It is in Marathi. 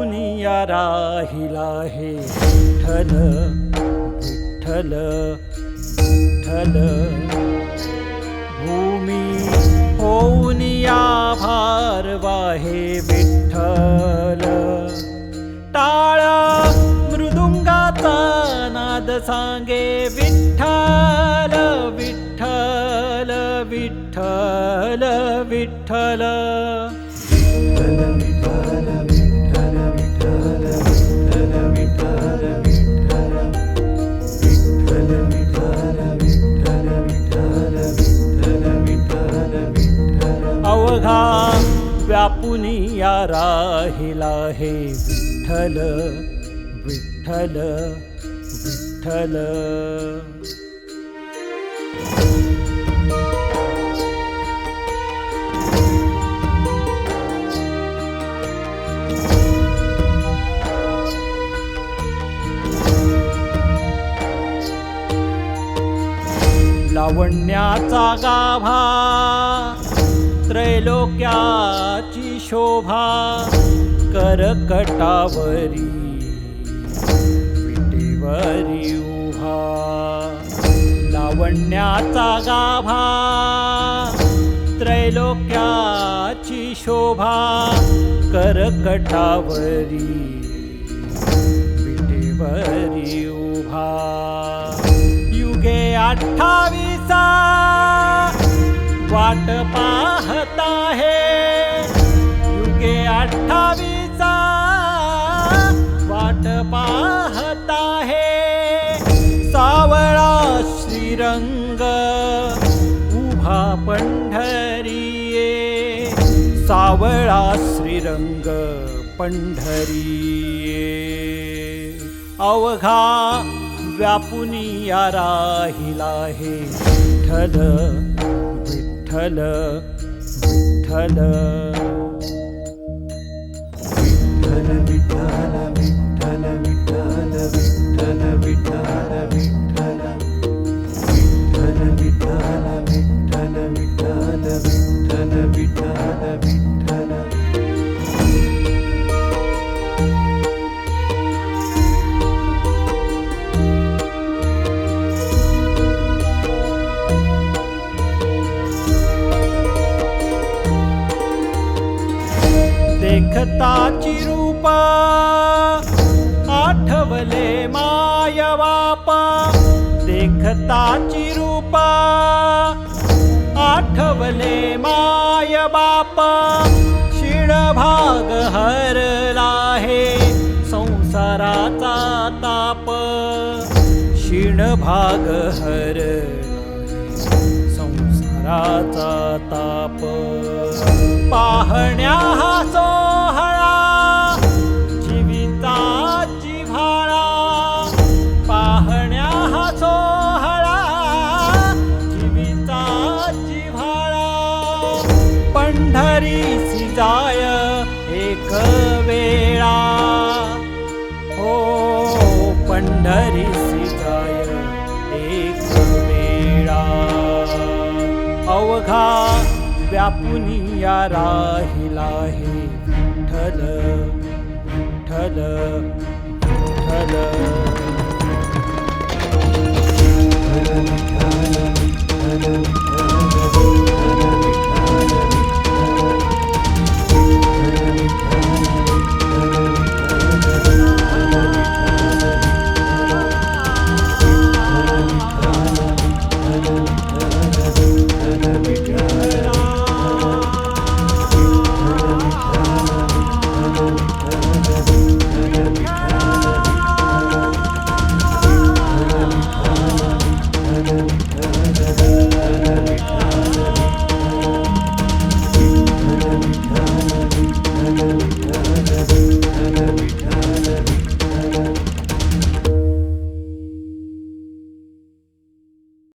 व्यापुनिया राहिला हे विठ्ठल विठ्ठल विठ्ठल भूमी होऊनिया भारवा हे विठ्ठल टाळ मृदुंगाचा नाद सांगे विठ्ठल विठ्ठल विठ्ठल विठ्ठल अवघा व्यापुनिया राहिला हे विठ्ठल विठ्ठल विठ्ठल लावण्याचा गाभा त्रैलोक्याची शोभा करकटावरी विटेवरी उभा लावण्याचा गाभा त्रैलोक्याची शोभा करकटावरी विटेवरी उभा युगे 28 वाट पाहत आहे युगे 28 वाट पाहत आहे सावळा श्रीरंग उभा पंढरीये सावळा श्रीरंग पंढरीये अवघा व्यापुनिया राहिला हे विठ्ठल विठ्ठल विठ्ठल विठ्ठल विठ्ठल विठ्ठल विठ्ठल विठ्ठल विठ्ठल विठ्ठल विठ्ठल विठ्ठल विठ्ठल विठ्ठल विठ्ठल विठ्ठल देखताची रूप आठवले माय बापा देखताची रूप आठवले माय बापा क्षीणभाग हरला हे संसाराचा ताप क्षीणभाग हरला संसाराचा ताप पाहण्या हा सोहळा जीविताची भाळा पाहण्या हा सोहळा जीविताची भाळा पंढरीसी जाय एक वेळा हो पंढरीसी जाय एक वेळा अवघा व्यापुनिया राहिला हे विठ्ठल विठ्ठल विठ्ठल विठ्ठल विठ्ठल विठ्ठल